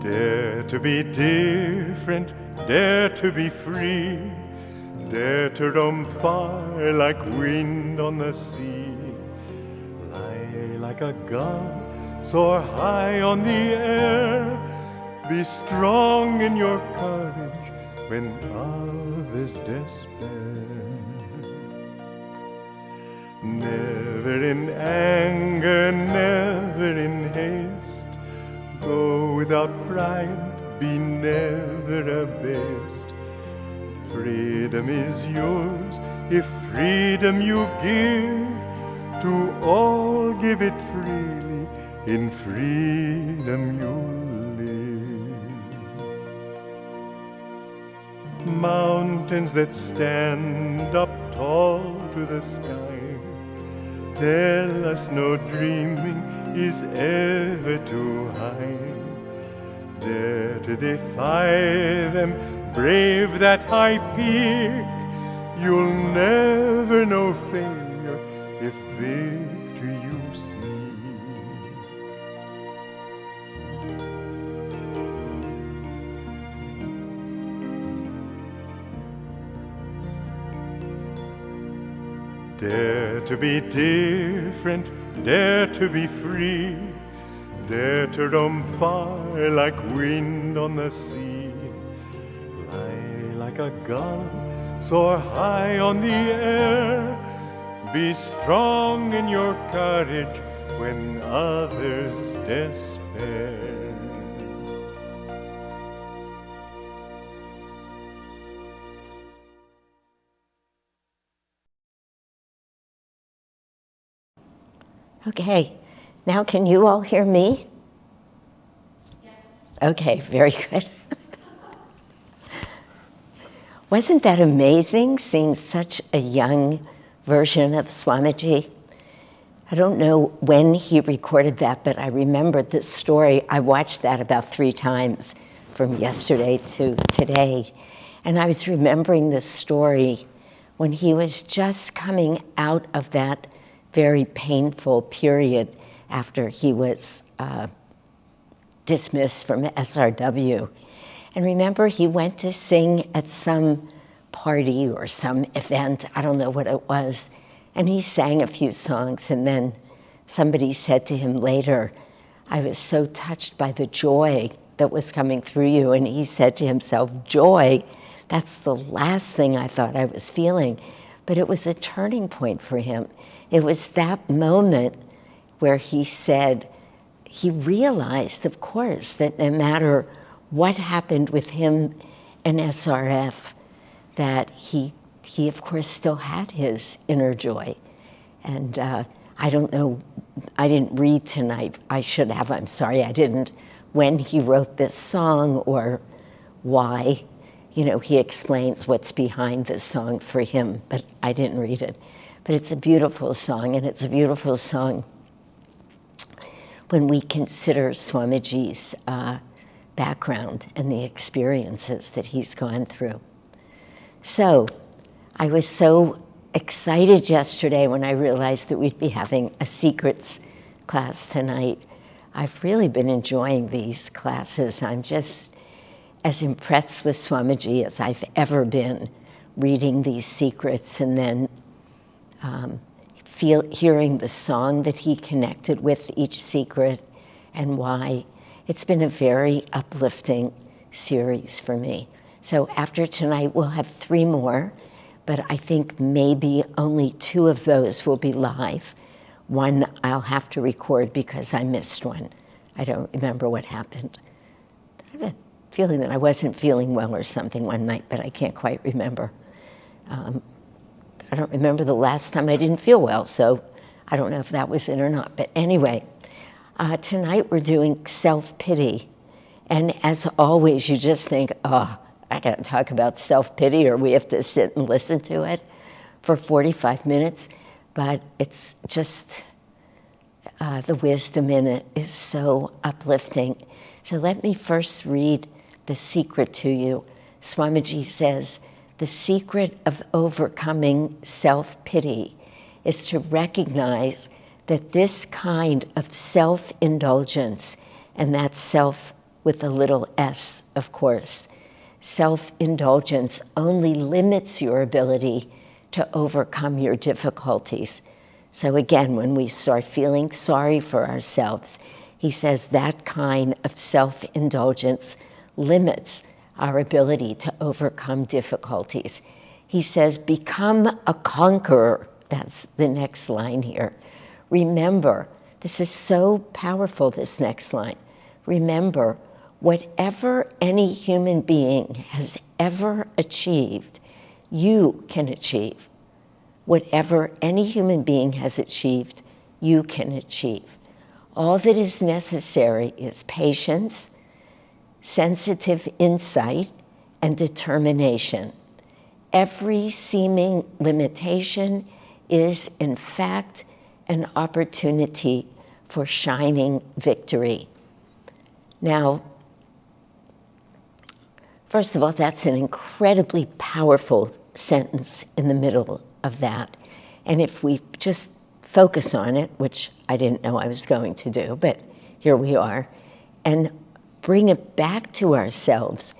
Dare to be different, dare to be free, dare to roam far like wind on the sea. Fly like a gull, soar high on the air. Be strong in your courage when others despair. Never in anger, never in haste. Go without pride, be never abased. Freedom is yours if freedom you give. To all give it freely, in freedom you'll live. Mountains that stand up tall to the sky tell us no dreaming is ever too high. Dare to defy them, brave that high peak. You'll never know failure if victory you seek. Dare to be different, dare to be free, dare to roam far like wind on the sea. Fly like a gull, soar high on the air. Be strong in your courage when others despair. Okay, now can you all hear me? Yes. Okay, very good. Wasn't that amazing, seeing such a young version of Swamiji? I don't know when he recorded that, but I remembered this story. I watched that about 3 times from yesterday to today. And I was remembering this story when he was just coming out of that very painful period after he was dismissed from SRW. And remember, he went to sing at some party or some event, I don't know what it was, and he sang a few songs, and then somebody said to him later, I was so touched by the joy that was coming through you, and he said to himself, joy, that's the last thing I thought I was feeling. But it was a turning point for him. It was that moment where he said, he realized, of course, that no matter what happened with him and SRF, that he of course still had his inner joy. And I don't know, I didn't read tonight, I should have, I'm sorry I didn't, when he wrote this song or why. You know, he explains what's behind this song for him, but I didn't read it. But it's a beautiful song, and it's a beautiful song when we consider Swamiji's background and the experiences that he's gone through. So I was so excited yesterday when I realized that we'd be having a secrets class tonight. I've really been enjoying these classes. I'm just as impressed with Swamiji as I've ever been reading these secrets and then hearing the song that he connected with each secret and why. It's been a very uplifting series for me. So after tonight, we'll have 3 more, but I think maybe only 2 of those will be live. 1 I'll have to record because I missed one. I don't remember what happened. I have a feeling that I wasn't feeling well or something one night, but I can't quite remember. I don't remember the last time I didn't feel well, so I don't know if that was it or not. But anyway, tonight we're doing self-pity. And as always, you just think, oh, I gotta talk about self-pity or we have to sit and listen to it for 45 minutes. But it's just, the wisdom in it is so uplifting. So let me first read the secret to you. Swamiji says, the secret of overcoming self-pity is to recognize that this kind of self-indulgence, and that's self with a little s, of course. Self-indulgence only limits your ability to overcome your difficulties. So again, when we start feeling sorry for ourselves, he says that kind of self-indulgence limits our ability to overcome difficulties. He says, become a conqueror. That's the next line here. Remember, this is so powerful, this next line. Remember, whatever any human being has ever achieved, you can achieve. Whatever any human being has achieved, you can achieve. All that is necessary is patience, sensitive insight, and determination. Every seeming limitation is, in fact, an opportunity for shining victory. Now, first of all, that's an incredibly powerful sentence in the middle of that. And if we just focus on it, which I didn't know I was going to do, but here we are, and bring it back to ourselves,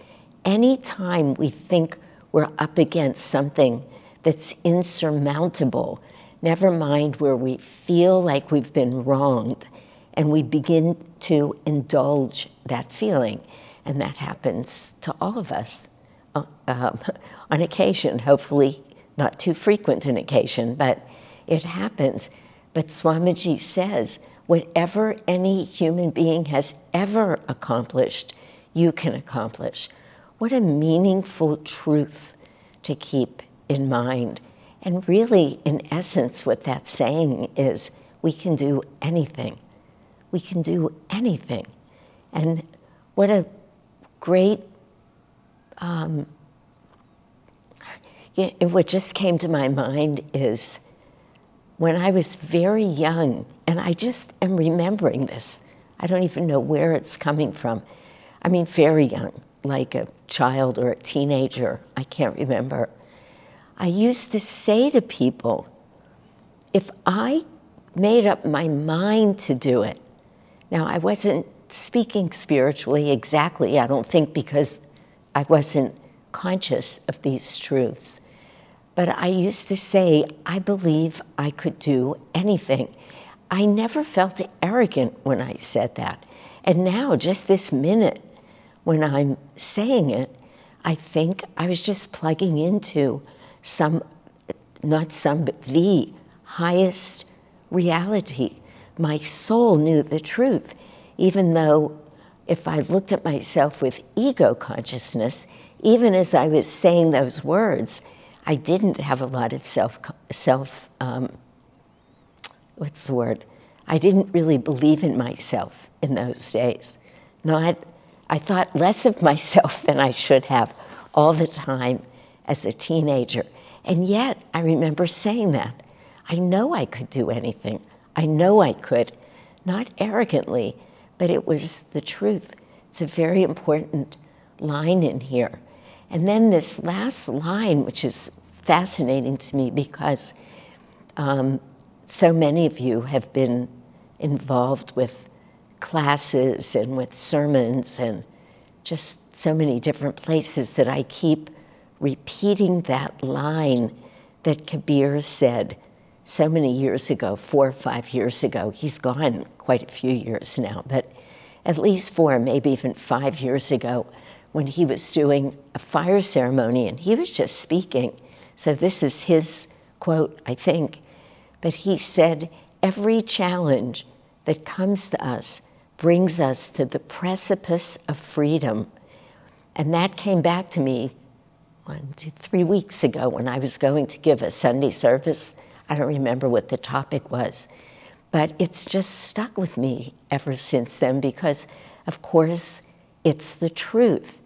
anytime we think we're up against something that's insurmountable, never mind where we feel like we've been wronged, and we begin to indulge that feeling. And that happens to all of us on occasion, hopefully not too frequent an occasion, but it happens. But Swamiji says, whatever any human being has ever accomplished, you can accomplish. What a meaningful truth to keep in mind. And really, in essence, what that's saying is we can do anything. We can do anything. And what a great, what just came to my mind is when I was very young, and I just am remembering this. I don't even know where it's coming from. I mean, very young, like a child or a teenager, I can't remember. I used to say to people, if I made up my mind to do it, now I wasn't speaking spiritually exactly, I don't think, because I wasn't conscious of these truths. But I used to say, I believe I could do anything. I never felt arrogant when I said that. And now, just this minute, when I'm saying it, I think I was just plugging into the highest reality. My soul knew the truth, even though if I looked at myself with ego consciousness, even as I was saying those words, I didn't have a lot of I didn't really believe in myself in those days. I thought less of myself than I should have all the time as a teenager. And yet, I remember saying that. I know I could do anything. I know I could. Not arrogantly, but it was the truth. It's a very important line in here. And then this last line, which is fascinating to me because so many of you have been involved with classes and with sermons and just so many different places that I keep repeating that line that Kabir said so many years ago, 4 or 5 years ago. He's gone quite a few years now, but at least 4, maybe even 5 years ago, when he was doing a fire ceremony and he was just speaking. So this is his quote, I think. But he said, every challenge that comes to us brings us to the precipice of freedom. And that came back to me 3 weeks ago when I was going to give a Sunday service. I don't remember what the topic was, but it's just stuck with me ever since then because, of course, it's the truth.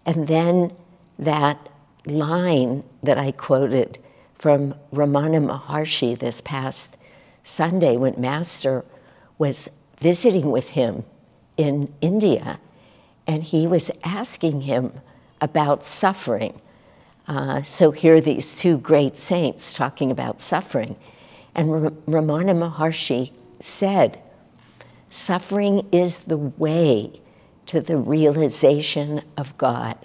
And then that line that I quoted from Ramana Maharshi this past Sunday when Master was visiting with him in India, and he was asking him about suffering. So here are these 2 great saints talking about suffering. And Ramana Maharshi said, suffering is the way to the realization of God.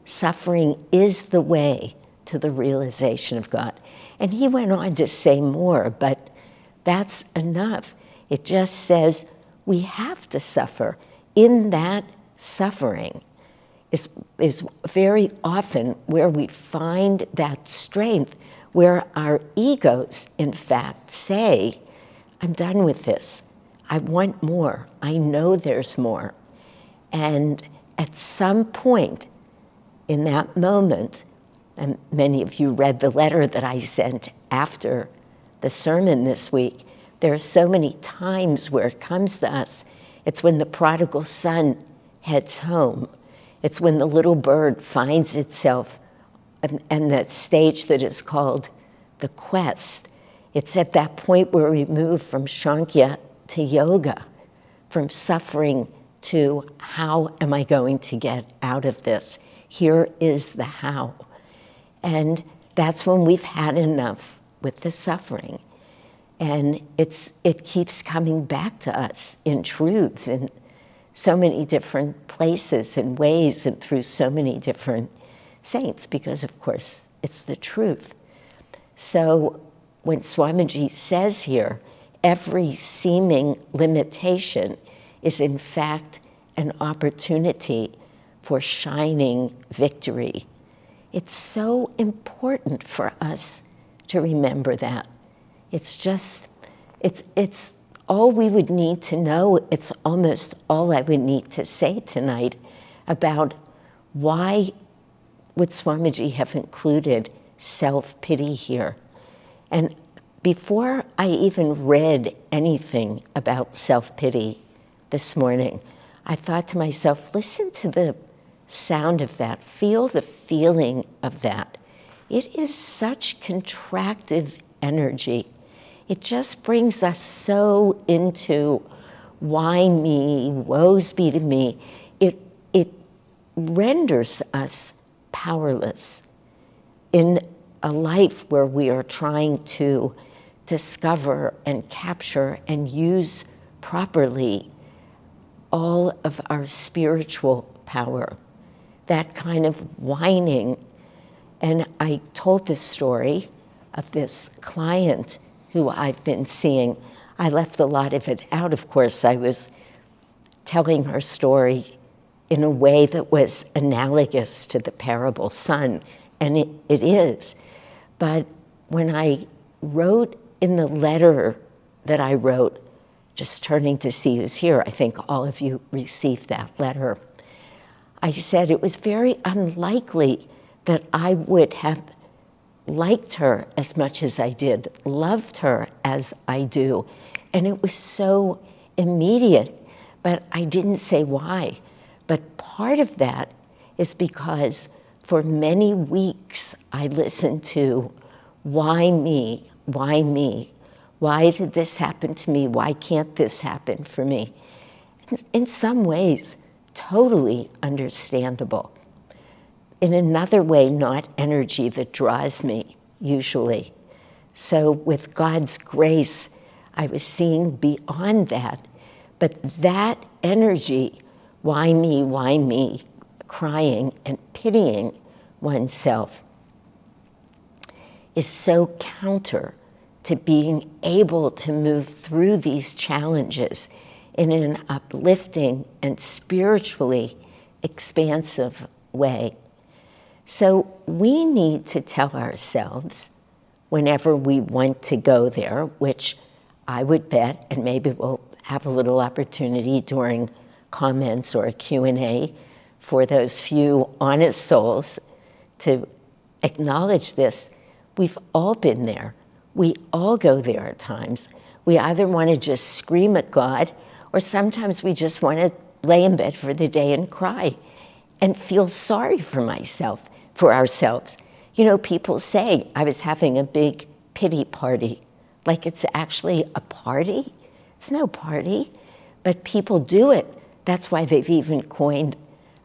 Suffering is the way to the realization of God. And he went on to say more, but that's enough. It just says we have to suffer. In that suffering is very often where we find that strength, where our egos, in fact, say, I'm done with this. I want more. I know there's more. And at some point in that moment, and many of you read the letter that I sent after the sermon this week, there are so many times where it comes to us. It's when the prodigal son heads home. It's when the little bird finds itself and that stage that is called the quest. It's at that point where we move from Sankhya to yoga, from suffering to how am I going to get out of this? Here is the how. And that's when we've had enough with the suffering. And it keeps coming back to us in truths in so many different places and ways and through so many different saints, because of course it's the truth. So when Swamiji says here, every seeming limitation is in fact an opportunity for shining victory. It's so important for us to remember that. It's all we would need to know. It's almost all I would need to say tonight about why would Swamiji have included self-pity here. And before I even read anything about self-pity this morning, I thought to myself, listen to the sound of that, feel the feeling of that. It is such contractive energy. It just brings us so into why me, woes be to me. It renders us powerless in a life where we are trying to discover and capture and use properly all of our spiritual power. That kind of whining. And I told this story of this client who I've been seeing. I left a lot of it out, of course. I was telling her story in a way that was analogous to the parable son, and it is. But when I wrote in the letter that I wrote, just turning to see who's here, I think all of you received that letter, I said it was very unlikely that I would have liked her as much as I did, loved her as I do. And it was so immediate, but I didn't say why. But part of that is because for many weeks I listened to, why me? Why me? Why did this happen to me? Why can't this happen for me? In some ways, totally understandable. In another way, not energy that draws me, usually. So with God's grace, I was seeing beyond that. But that energy, why me, crying and pitying oneself, is so counter to being able to move through these challenges in an uplifting and spiritually expansive way. So we need to tell ourselves, whenever we want to go there, which I would bet, and maybe we'll have a little opportunity during comments or a Q&A for those few honest souls to acknowledge this, we've all been there. We all go there at times. We either want to just scream at God, or sometimes we just want to lay in bed for the day and cry and feel sorry for ourselves. You know, people say, I was having a big pity party. Like it's actually a party? It's no party, but people do it. That's why they've even coined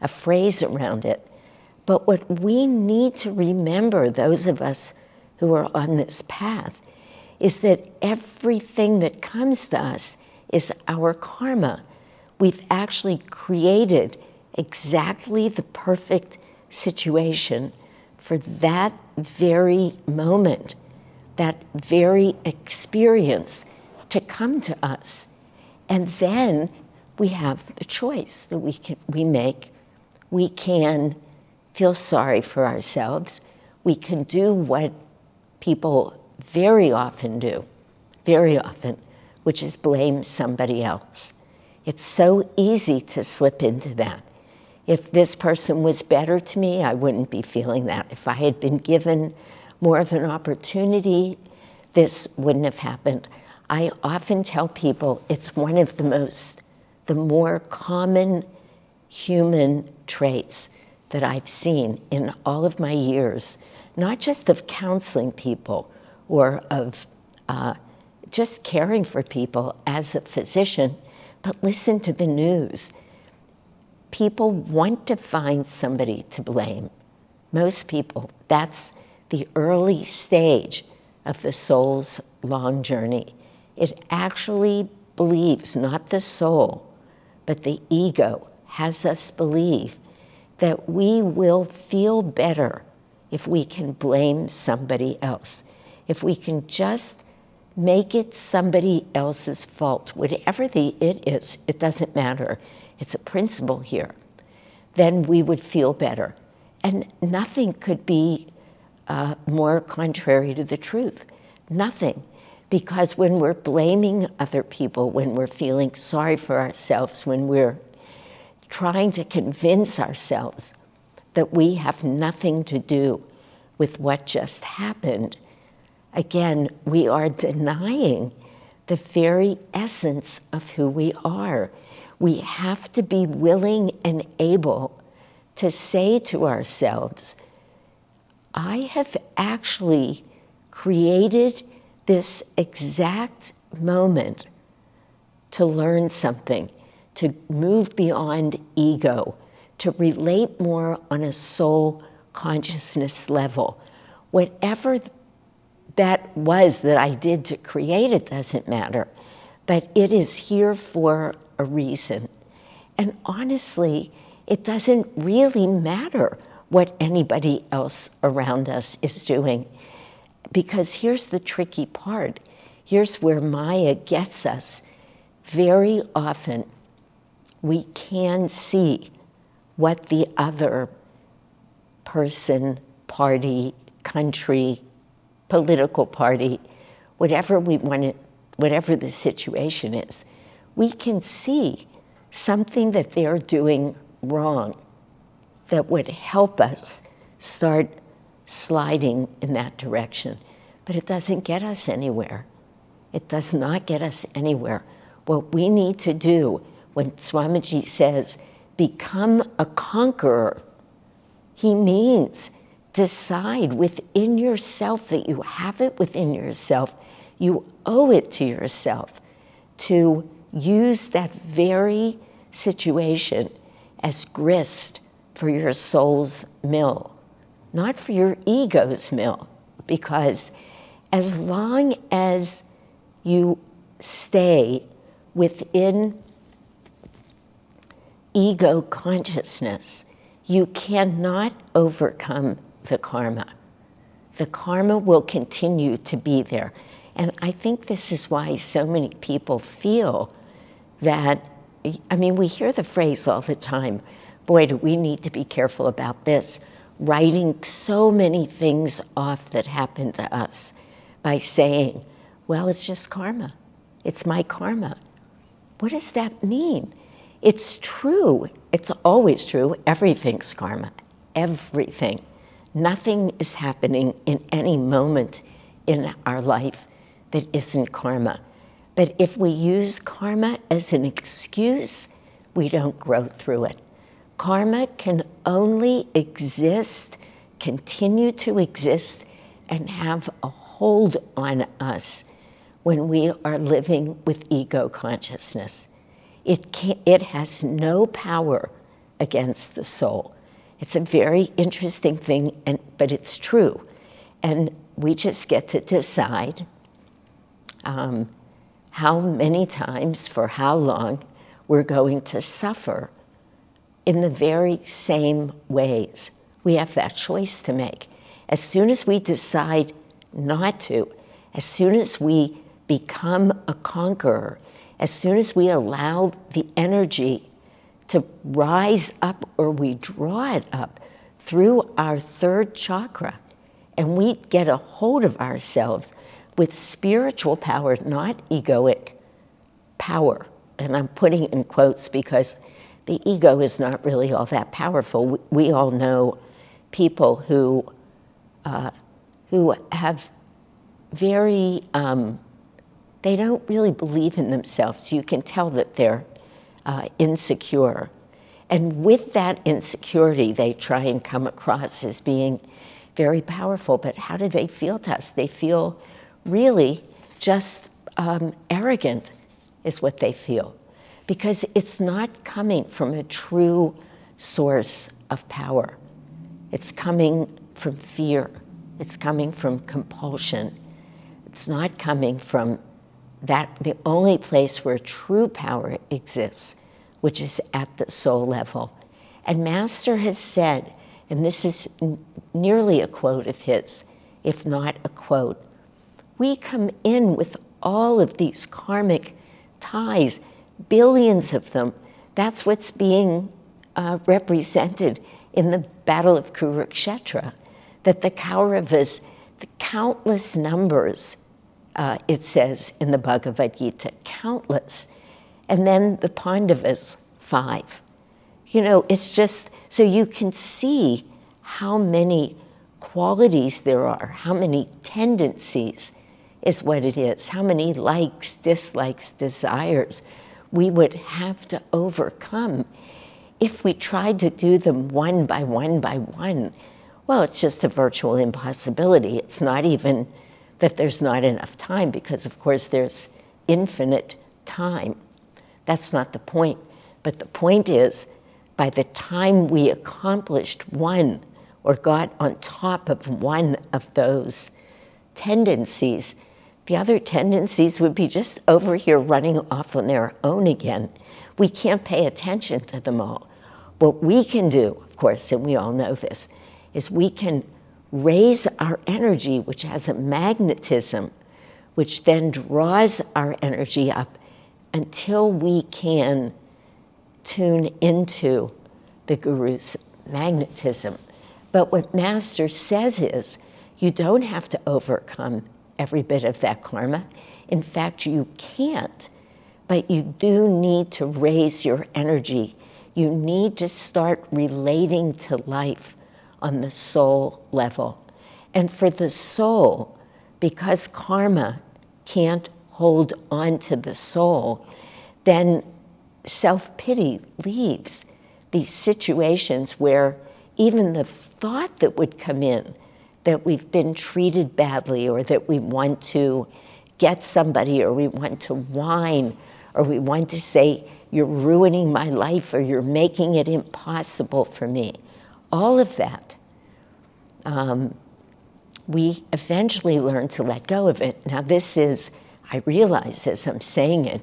a phrase around it. But what we need to remember, those of us who are on this path, is that everything that comes to us is our karma. we've actually created exactly the perfect situation for that very moment, that very experience to come to us. And then we have the choice that we make. We can feel sorry for ourselves. We can do what people very often do, very often, which is blame somebody else. It's so easy to slip into that. If this person was better to me, I wouldn't be feeling that. If I had been given more of an opportunity, this wouldn't have happened. I often tell people it's one of the more common human traits that I've seen in all of my years, not just of counseling people or of just caring for people as a physician, but listen to the news. People want to find somebody to blame. Most people, that's the early stage of the soul's long journey. It actually believes, not the soul, but the ego has us believe that we will feel better if we can blame somebody else, if we can just make it somebody else's fault, whatever it is, it doesn't matter. It's a principle here. Then we would feel better. And nothing could be more contrary to the truth. Nothing. Because when we're blaming other people, when we're feeling sorry for ourselves, when we're trying to convince ourselves that we have nothing to do with what just happened, again, we are denying the very essence of who we are. We have to be willing and able to say to ourselves, I have actually created this exact moment to learn something, to move beyond ego, to relate more on a soul consciousness level. Whatever that was that I did to create it doesn't matter, but it is here for a reason. And honestly, it doesn't really matter what anybody else around us is doing, because here's the tricky part. Here's where Maya gets us. Very often, we can see what the other person, party, country, political party, whatever we want it, whatever the situation is, we can see something that they're doing wrong that would help us start sliding in that direction. But it doesn't get us anywhere. It does not get us anywhere. What we need to do, when Swamiji says, become a conqueror, he means decide within yourself that you have it within yourself. You owe it to yourself to use that very situation as grist for your soul's mill, not for your ego's mill, because as long as you stay within ego consciousness, you cannot overcome the karma. The karma will continue to be there. And I think this is why so many people feel that, I mean, we hear the phrase all the time, boy, do we need to be careful about this, writing so many things off that happen to us by saying, well, it's just karma. It's my karma. What does that mean? It's true. It's always true. Everything's karma. Everything. Nothing is happening in any moment in our life that isn't karma. But if we use karma as an excuse, we don't grow through it. Karma can only exist, continue to exist, and have a hold on us when we are living with ego consciousness. It has no power against the soul. It's a very interesting thing, but it's true. And we just get to decide how many times, for how long, we're going to suffer in the very same ways. We have that choice to make. As soon as we decide not to, as soon as we become a conqueror, as soon as we allow the energy to rise up or we draw it up through our third chakra, and we get a hold of ourselves with spiritual power, not egoic power. And I'm putting in quotes because the ego is not really all that powerful. We all know people who have very, they don't really believe in themselves. You can tell that they're insecure. And with that insecurity, they try and come across as being very powerful. But how do they feel to us? They feel really just arrogant is what they feel. Because it's not coming from a true source of power. It's coming from fear. It's coming from compulsion. It's not coming from that, the only place where true power exists, which is at the soul level. And Master has said, and this is nearly a quote of his, if not a quote, we come in with all of these karmic ties, billions of them. That's what's being represented in the Battle of Kurukshetra, that the Kauravas, the countless numbers, it says in the Bhagavad Gita, countless, and then the Pandavas, 5. You know, it's just, so you can see how many qualities there are, how many tendencies is what it is, how many likes, dislikes, desires we would have to overcome if we tried to do them one by one by one. Well, it's just a virtual impossibility. It's not even that there's not enough time, because of course there's infinite time. That's not the point. But the point is, by the time we accomplished one or got on top of one of those tendencies, the other tendencies would be just over here running off on their own again. We can't pay attention to them all. What we can do, of course, and we all know this, is we can raise our energy, which has a magnetism, which then draws our energy up until we can tune into the Guru's magnetism. But what Master says is, you don't have to overcome every bit of that karma. In fact, you can't, but you do need to raise your energy. You need to start relating to life on the soul level. And for the soul, because karma can't hold on to the soul, then self-pity leaves these situations where even the thought that would come in that we've been treated badly, or that we want to get somebody, or we want to whine, or we want to say, you're ruining my life, or you're making it impossible for me. All of that, we eventually learn to let go of it. Now this is, I realize as I'm saying it,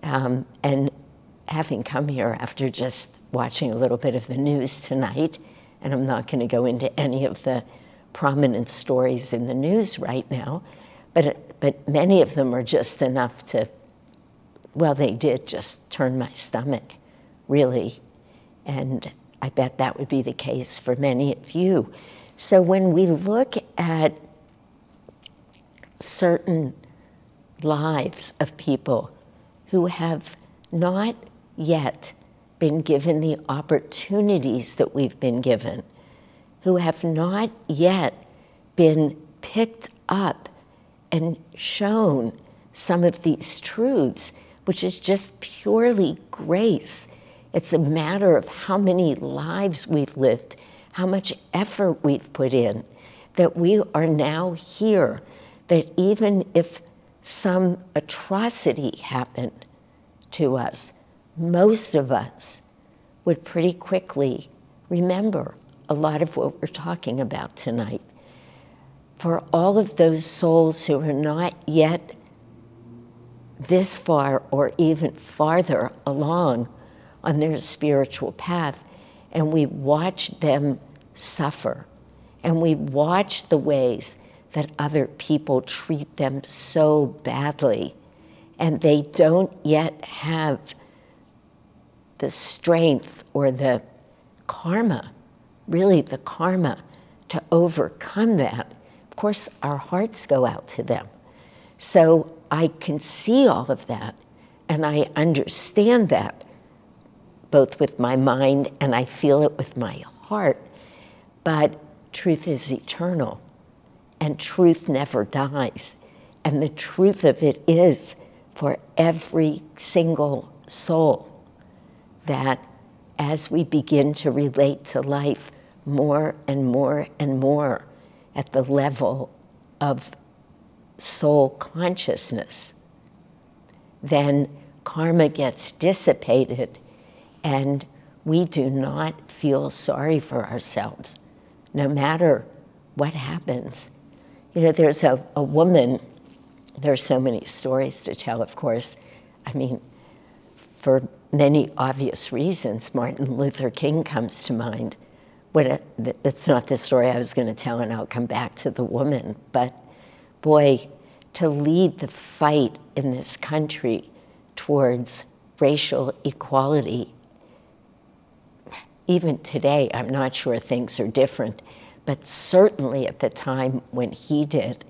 and having come here after just watching a little bit of the news tonight, and I'm not going to go into any of the prominent stories in the news right now, but many of them are just enough to, well, they did just turn my stomach, really. And I bet that would be the case for many of you. So when we look at certain lives of people who have not yet been given the opportunities that we've been given, who have not yet been picked up and shown some of these truths, which is just purely grace. It's a matter of how many lives we've lived, how much effort we've put in, that we are now here, that even if some atrocity happened to us, most of us would pretty quickly remember a lot of what we're talking about tonight. For all of those souls who are not yet this far or even farther along on their spiritual path, and we watch them suffer, and we watch the ways that other people treat them so badly, and they don't yet have the strength or the karma, really the karma, to overcome that. Of course, our hearts go out to them. So I can see all of that, and I understand that, both with my mind and I feel it with my heart. But truth is eternal, and truth never dies. And the truth of it is, for every single soul, that as we begin to relate to life more and more and more at the level of soul consciousness, then karma gets dissipated and we do not feel sorry for ourselves, no matter what happens. You know, there's a woman, there are so many stories to tell, of course. I mean, for many obvious reasons, Martin Luther King comes to mind. It's not the story I was going to tell, and I'll come back to the woman, but boy, to lead the fight in this country towards racial equality, even today, I'm not sure things are different, but certainly at the time when he did,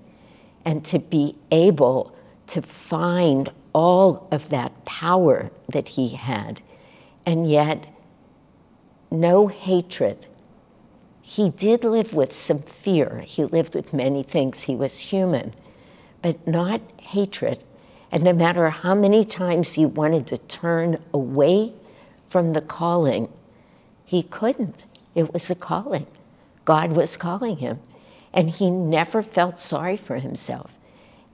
and to be able to find all of that power that he had, and yet no hatred. He did live with some fear. He lived with many things. He was human, but not hatred. And no matter how many times he wanted to turn away from the calling, he couldn't. It was a calling. God was calling him. And he never felt sorry for himself.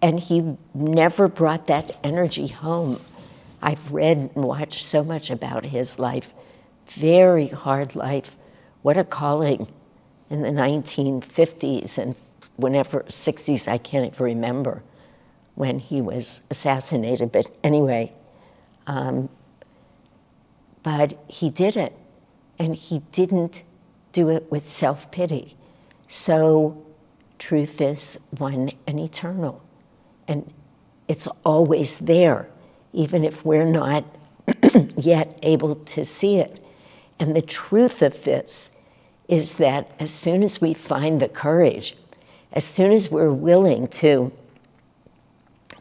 And he never brought that energy home. I've read and watched so much about his life. Very hard life. What a calling in the 1950s and whenever, 60s, I can't even remember when he was assassinated. But anyway, but he did it. And he didn't do it with self-pity. So truth is one and eternal. And it's always there, even if we're not yet able to see it. And the truth of this is that as soon as we find the courage, as soon as we're willing to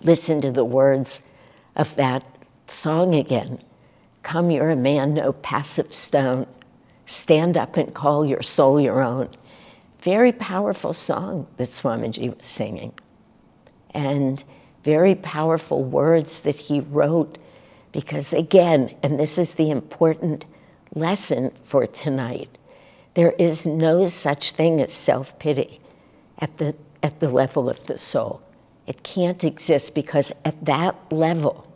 listen to the words of that song again, "Come, you're a man, no passive stone. Stand up and call your soul your own." Very powerful song that Swamiji was singing. And very powerful words that he wrote, because again, and this is the important lesson for tonight, there is no such thing as self-pity at the level of the soul. It can't exist, because at that level,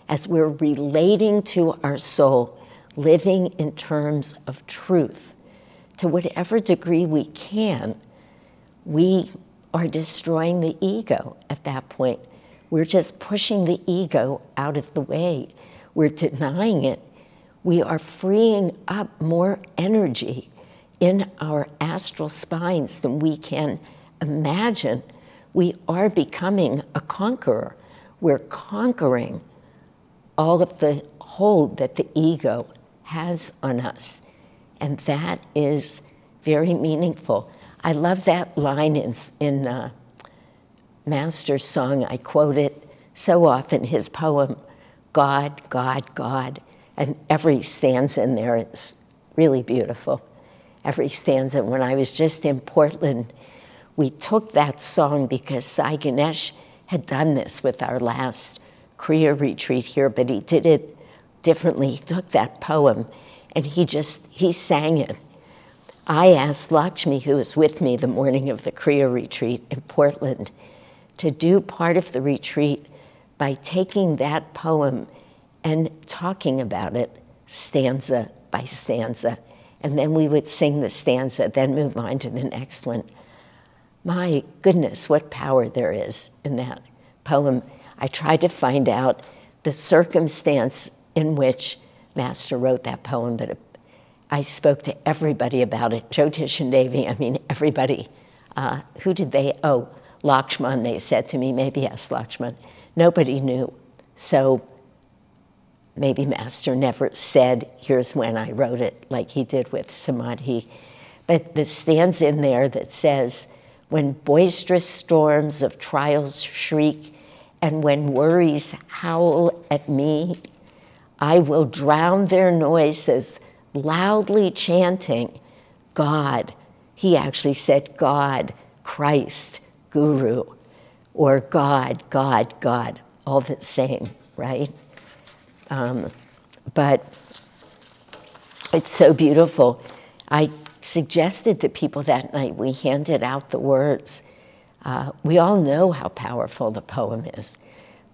as we're relating to our soul, living in terms of truth, to whatever degree we can, we are destroying the ego at that point. We're just pushing the ego out of the way. We're denying it. We are freeing up more energy in our astral spines than we can imagine. We are becoming a conqueror. We're conquering all of the hold that the ego has on us. And that is very meaningful. I love that line in Master's song. I quote it so often, his poem, "God, God, God." And every stanza in there is really beautiful. Every stanza. When I was just in Portland, we took that song because Sai Ganesh had done this with our last Kriya retreat here, but he did it differently. He took that poem and he sang it. I asked Lakshmi, who was with me the morning of the Kriya retreat in Portland, to do part of the retreat by taking that poem and talking about it stanza by stanza. And then we would sing the stanza, then move on to the next one. My goodness, what power there is in that poem. I tried to find out the circumstance in which Master wrote that poem, but I spoke to everybody about it. Jyotish and Devi, I mean, everybody. Who did they? Oh, Lakshman, they said to me, maybe ask Lakshman. Nobody knew. So maybe Master never said, here's when I wrote it, like he did with Samadhi. But the stanza in there that says, when boisterous storms of trials shriek, and when worries howl at me, I will drown their noises, loudly chanting, God. He actually said God, Christ, Guru, or God, God, God, all the same, right? But it's so beautiful. I suggested to people that night, we handed out the words. We all know how powerful the poem is,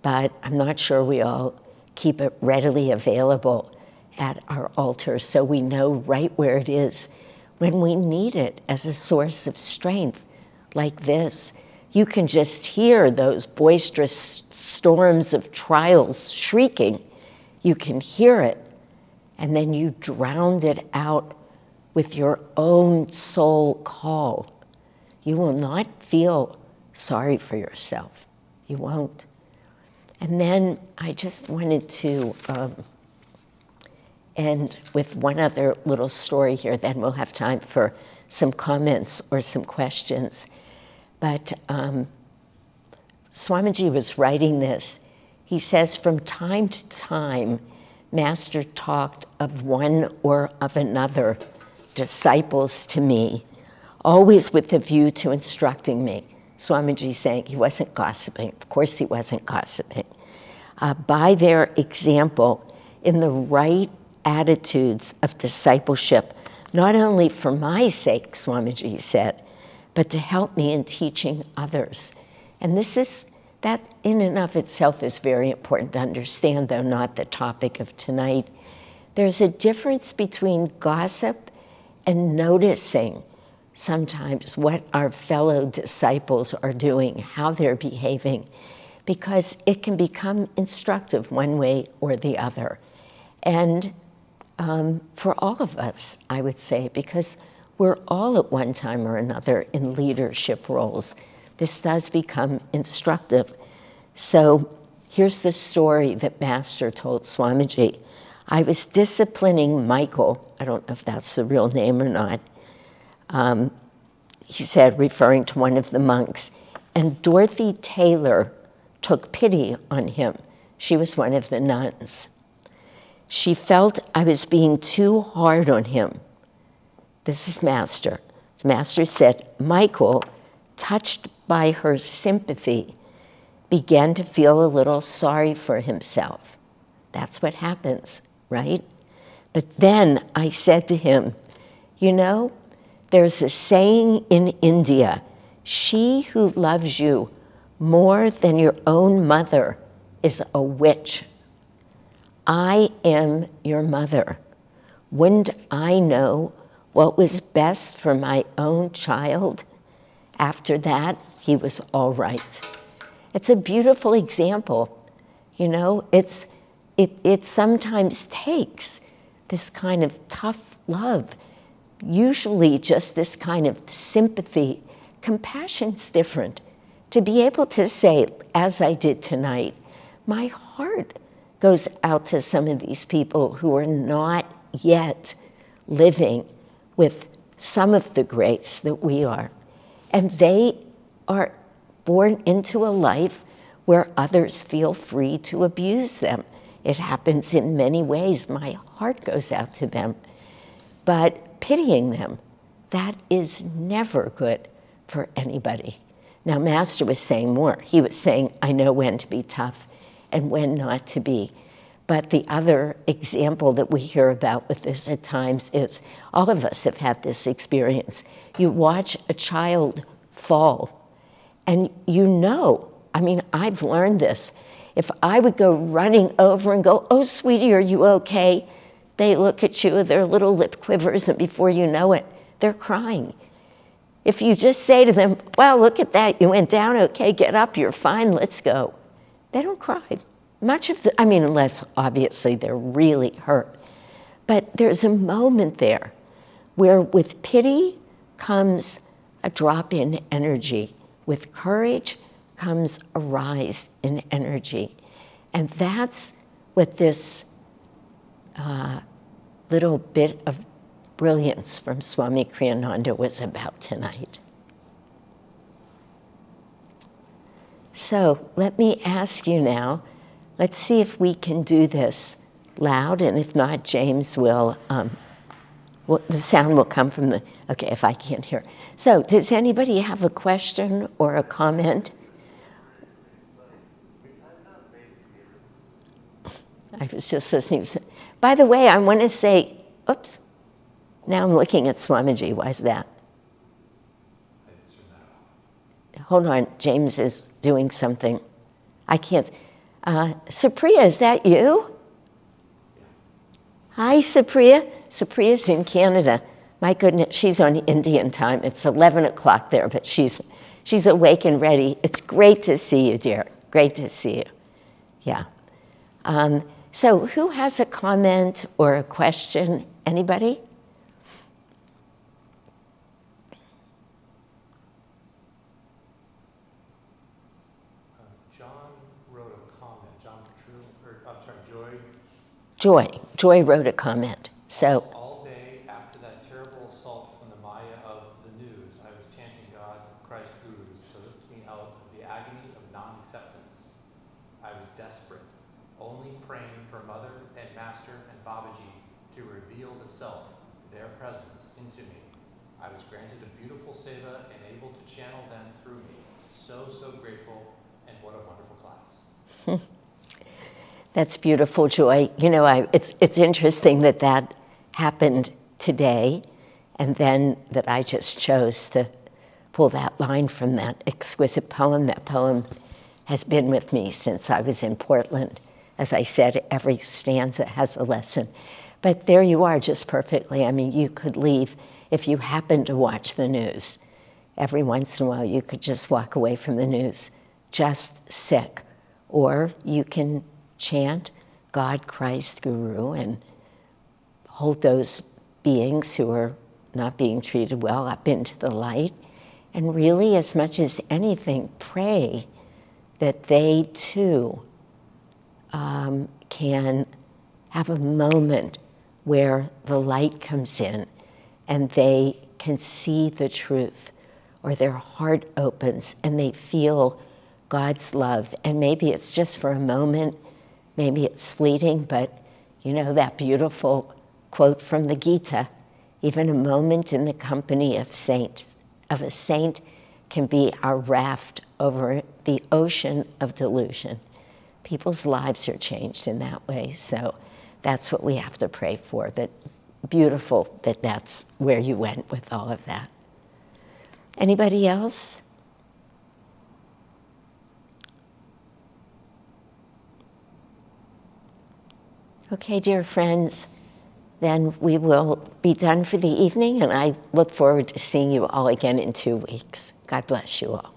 but I'm not sure we all keep it readily available at our altar so we know right where it is when we need it as a source of strength like this. You can just hear those boisterous storms of trials shrieking. You can hear it, and then you drowned it out with your own soul call. You will not feel sorry for yourself. You won't. And then I just wanted to end with one other little story here, then we'll have time for some comments or some questions. But Swamiji was writing this. He says, from time to time, Master talked of one or of another disciples to me, always with a view to instructing me. Swamiji saying he wasn't gossiping. Of course he wasn't gossiping. By their example, in the right attitudes of discipleship, not only for my sake, Swamiji said, but to help me in teaching others. And that in and of itself is very important to understand, though not the topic of tonight. There's a difference between gossip and noticing sometimes what our fellow disciples are doing, how they're behaving, because it can become instructive one way or the other. And for all of us, I would say, because we're all at one time or another in leadership roles, this does become instructive. So here's the story that Master told Swamiji. I was disciplining Michael. I don't know if that's the real name or not. He said, referring to one of the monks, and Dorothy Taylor took pity on him. She was one of the nuns. She felt I was being too hard on him. This is Master. Master said, Michael, touched by her sympathy, began to feel a little sorry for himself. That's what happens, right? But then I said to him, you know, there's a saying in India, she who loves you more than your own mother is a witch. I am your mother. Wouldn't I know what was best for my own child? After that, he was all right. It's a beautiful example. You know, it sometimes takes this kind of tough love, usually just this kind of sympathy. Compassion's different. To be able to say, as I did tonight, my heart goes out to some of these people who are not yet living with some of the grace that we are. And they are born into a life where others feel free to abuse them. It happens in many ways. My heart goes out to them. But pitying them, that is never good for anybody. Now, Master was saying more. He was saying, I know when to be tough and when not to be. But the other example that we hear about with this at times is, all of us have had this experience. You watch a child fall, and you know, I mean, I've learned this. If I would go running over and go, oh, sweetie, are you okay? They look at you, their little lip quivers, and before you know it, they're crying. If you just say to them, well, look at that, you went down, okay, get up, you're fine, let's go. They don't cry. Unless obviously they're really hurt. But there's a moment there where with pity comes a drop in energy. With courage comes a rise in energy. And that's what this little bit of brilliance from Swami Kriyananda was about tonight. So let me ask you now, let's see if we can do this loud, and if not, James will, the sound will come from the, okay, if I can't hear. So does anybody have a question or a comment? I was just listening. By the way, I want to say, oops, now I'm looking at Swamiji. Why is that? Hold on, James is doing something. I can't. Supriya, is that you? Hi, Supriya. Supriya's in Canada. My goodness, she's on Indian time. It's 11 o'clock there, but she's awake and ready. It's great to see you, dear. Great to see you. Yeah. So who has a comment or a question? Anybody? John wrote a comment. Joy wrote a comment. So all day after that terrible assault from the Maya of the news, I was chanting God, Christ Gurus to lift me out of the agony of non-acceptance. I was desperate, only praying for Mother and Master and Babaji to reveal the self, their presence, into me. I was granted a beautiful seva and able to channel them through me. So grateful, and what a wonderful class. That's beautiful, Joy. You know, it's interesting that happened today, and then that I just chose to pull that line from that exquisite poem. That poem has been with me since I was in Portland. As I said, every stanza has a lesson. But there you are, just perfectly. I mean, you could leave if you happen to watch the news. Every once in a while, you could just walk away from the news, just sick. Or you can chant God, Christ, Guru, and hold those beings who are not being treated well up into the light. And really, as much as anything, pray that they too can have a moment where the light comes in and they can see the truth, or their heart opens and they feel God's love. And maybe it's just for a moment, maybe it's fleeting, but you know that beautiful quote from the Gita, even a moment in the company of a saint can be our raft over the ocean of delusion. People's lives are changed in that way, so that's what we have to pray for. But beautiful that that's where you went with all of that. Anybody else? Okay, dear friends, then we will be done for the evening, and I look forward to seeing you all again in 2 weeks. God bless you all.